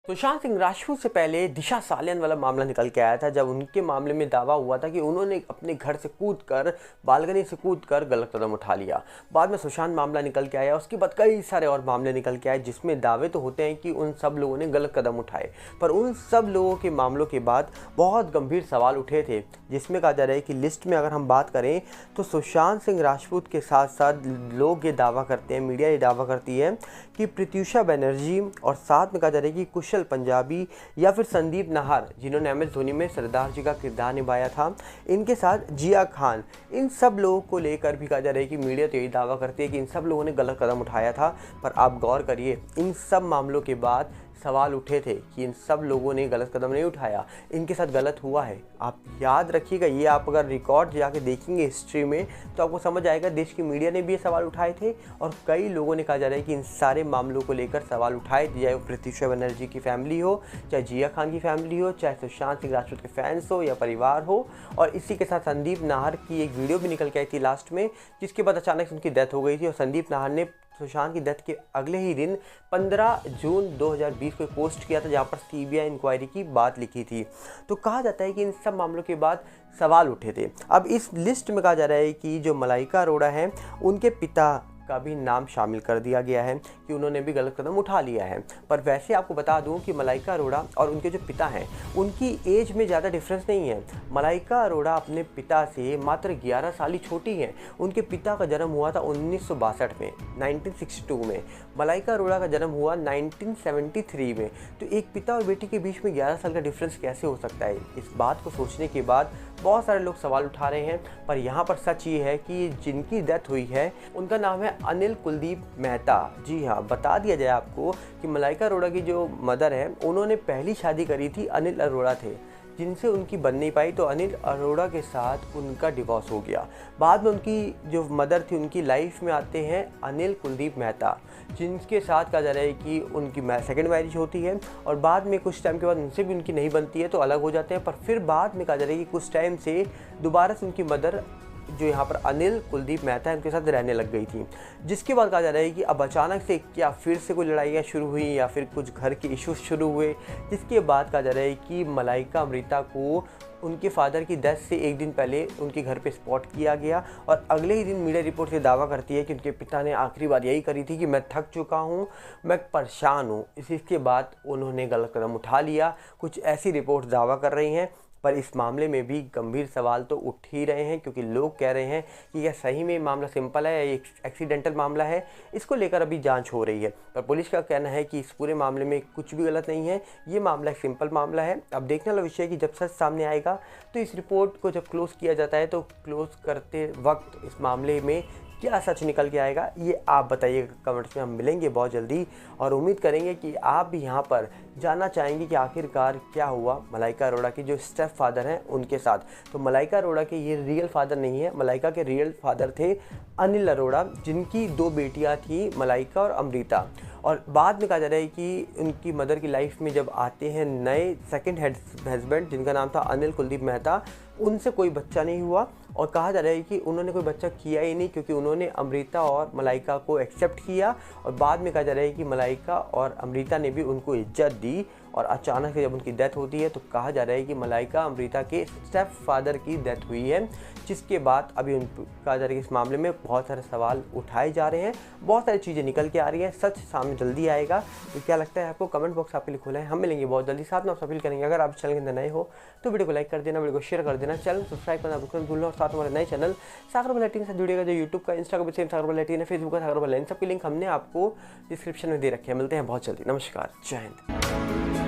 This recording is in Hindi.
सुशांत सिंह राजपूत से पहले दिशा सालियान वाला मामला निकल के आया था, जब उनके मामले में दावा हुआ था कि उन्होंने अपने घर से कूदकर बालकनी से कूदकर गलत कदम उठा लिया। बाद में सुशांत मामला निकल के आया, उसके बाद कई सारे और मामले निकल के आए जिसमें दावे तो होते हैं कि उन सब लोगों ने गलत कदम उठाए, पर उन सब लोगों के मामलों के बाद बहुत गंभीर सवाल उठे थे, जिसमें कहा जा रहा है कि लिस्ट में अगर हम बात करें तो सुशांत सिंह राजपूत के साथ साथ लोग ये दावा करते हैं, मीडिया ये दावा करती है कि प्रत्यूषा बनर्जी और साथ में कहा जा रहा है कि कुशल पंजाबी या फिर संदीप नाहर, जिन्होंने MS धोनी में सरदार जी का किरदार निभाया था, इनके साथ जिया खान, इन सब लोगों को लेकर भी कहा जा रहा है कि मीडिया तो यही दावा करती है कि इन सब लोगों ने गलत कदम उठाया था। पर आप गौर करिए, इन सब मामलों के बाद सवाल उठे थे कि इन सब लोगों ने गलत कदम नहीं उठाया, इनके साथ गलत हुआ है। आप याद रखिएगा, ये आप अगर रिकॉर्ड जाके देखेंगे हिस्ट्री में तो आपको समझ आएगा, देश की मीडिया ने भी ये सवाल उठाए थे और कई लोगों ने कहा जा रहा है कि इन सारे मामलों को लेकर सवाल उठाए, चाहे वो प्रत्यूषा बनर्जी की फैमिली हो, चाहे जिया खान की फैमिली हो, चाहे सुशांत सिंह राजपूत के फैंस हो या परिवार हो। और इसी के साथ संदीप नाहर की एक वीडियो भी निकल के आई थी लास्ट में, जिसके बाद अचानक से उनकी डेथ हो गई थी और संदीप नाहर ने सुशांत की डेथ के अगले ही दिन 15 जून 2020 को पोस्ट किया था, जहां पर CBI इंक्वायरी की बात लिखी थी। तो कहा जाता है कि इन सब मामलों के बाद सवाल उठे थे। अब इस लिस्ट में कहा जा रहा है कि जो मलाइका अरोड़ा हैं, उनके पिता का भी नाम शामिल कर दिया गया है कि उन्होंने भी गलत कदम उठा लिया है। पर वैसे आपको बता दूं कि मलाइका अरोड़ा और उनके जो पिता हैं, उनकी एज में ज़्यादा डिफरेंस नहीं है। मलाइका अरोड़ा अपने पिता से मात्र 11 साल ही छोटी हैं। उनके पिता का जन्म हुआ था 1962 में, 1962 में। मलाइका अरोड़ा का जन्म हुआ 1973 में। तो एक पिता और बेटी के बीच में 11 साल का डिफरेंस कैसे हो सकता है? इस बात को सोचने के बाद बहुत सारे लोग सवाल उठा रहे हैं। पर यहाँ पर सच ये है कि जिनकी डेथ हुई है उनका नाम है अनिल कुलदीप मेहता। जी हाँ, बता दिया जाए आपको कि मलाइका अरोड़ा की जो मदर है, उन्होंने पहली शादी करी थी अनिल अरोड़ा थे, जिनसे उनकी बन नहीं पाई, तो अनिल अरोड़ा के साथ उनका डिवोर्स हो गया। बाद में उनकी जो मदर थी, उनकी लाइफ में आते हैं अनिल कुलदीप मेहता, जिनके साथ कहा जा रहा है कि उनकी सेकंड मैरिज होती है और बाद में कुछ टाइम के बाद उनसे भी उनकी नहीं बनती है, तो अलग हो जाते हैं। पर फिर बाद में कहा जा रहा है कि कुछ टाइम से दोबारा से उनकी मदर जो यहाँ पर अनिल कुलदीप मेहता है, उनके साथ रहने लग गई थी। जिसके बाद कहा जा रहा है कि अब अचानक से क्या फिर से कोई लड़ाइयाँ शुरू हुई या फिर कुछ घर के इश्यूज शुरू हुए, जिसके बाद कहा जा रहा है कि मलाइका अमृता को उनके फादर की डेथ से एक दिन पहले उनके घर पे स्पॉट किया गया और अगले ही दिन मीडिया रिपोर्ट से दावा करती है कि उनके पिता ने आखिरी बार यही करी थी कि मैं थक चुका हूँ, मैं परेशान हूँ। इसके बाद उन्होंने गलत कदम उठा लिया, कुछ ऐसी रिपोर्ट दावा कर रही हैं। पर इस मामले में भी गंभीर सवाल तो उठ ही रहे हैं, क्योंकि लोग कह रहे हैं कि क्या सही में मामला सिंपल है या एक एक्सीडेंटल मामला है। इसको लेकर अभी जांच हो रही है, पर पुलिस का कहना है कि इस पूरे मामले में कुछ भी गलत नहीं है, ये मामला एक सिंपल मामला है। अब देखने वाला विषय है कि जब सच सामने आएगा तो इस रिपोर्ट को जब क्लोज़ किया जाता है तो क्लोज़ करते वक्त इस मामले में क्या सच निकल के आएगा, ये आप बताइएगा कमेंट्स में। हम मिलेंगे बहुत जल्दी और उम्मीद करेंगे कि आप भी यहाँ पर जानना चाहेंगे कि आखिरकार क्या हुआ मलाइका अरोड़ा के जो स्टेप फादर हैं उनके साथ। तो मलाइका अरोड़ा के ये रियल फादर नहीं है, मलाइका के रियल फादर थे अनिल अरोड़ा, जिनकी 2 बेटियाँ थी, मलाइका और अमृता। और बाद में कहा जा रहा है कि उनकी मदर की लाइफ में जब आते हैं नए सेकंड हस्बैंड, जिनका नाम था अनिल कुलदीप मेहता, उनसे कोई बच्चा नहीं हुआ और कहा जा रहा है कि उन्होंने कोई बच्चा किया ही नहीं, क्योंकि उन्होंने अमृता और मलाइका को एक्सेप्ट किया। और बाद में कहा जा रहा है कि मलाइका और अमृता ने भी उनको इज्जत दी और अचानक से जब उनकी डेथ होती है तो कहा जा रहा है कि मलाइका अमृता के स्टेप फादर की डेथ हुई है। जिसके बाद अभी कहा जा रहा है कि इस मामले में बहुत सारे सवाल उठाए जा रहे हैं, बहुत सारी चीज़ें निकल के आ रही हैं, सच सामने जल्दी आएगा। तो क्या लगता है आपको? कमेंट बॉक्स आपके लिए खुला है। हम मिलेंगे बहुत जल्दी। साथ में आप अपील करेंगे, अगर आप चैनल के अंदर नए हो तो वीडियो को लाइक कर देना, वीडियो को शेयर कर देना, चैनल सब्सक्राइब करना बिल्कुल मत भूलना। और साथ हमारे नए चैनल सागर बल्लेटिन से जुड़ेगा, जो यूट्यूब का, इंस्टा का भी सेम सागर बल्लेटिन है, फेसबुक का सागर बल्लेटिन, सबके लिंक हमने आपको डिस्क्रिप्शन में दे रखे हैं। मिलते हैं बहुत जल्दी। नमस्कार, जय हिंद।